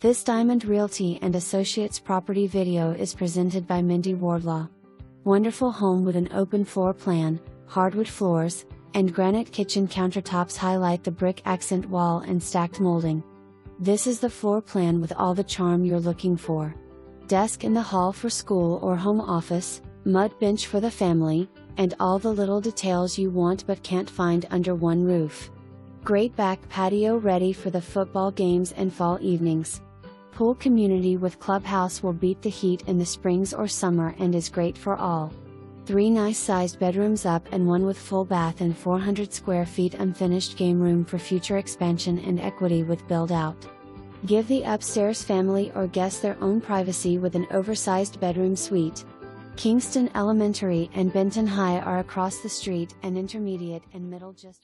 This Diamond Realty and Associates property video is presented by Mindy Wardlaw. Wonderful home with an open floor plan, hardwood floors, and granite kitchen countertops highlight the brick accent wall and stacked molding. This is the floor plan with all the charm you're looking for. Desk in the hall for school or home office, mud bench for the family, and all the little details you want but can't find under one roof. Great back patio ready for the football games and fall evenings. Pool community with clubhouse will beat the heat in the springs or summer and is great for all. 3 nice sized bedrooms up and one with full bath and 400 square feet unfinished game room for future expansion and equity with build out. Give the upstairs family or guests their own privacy with an oversized bedroom suite. Kingston Elementary and Benton High are across the street, and intermediate and middle just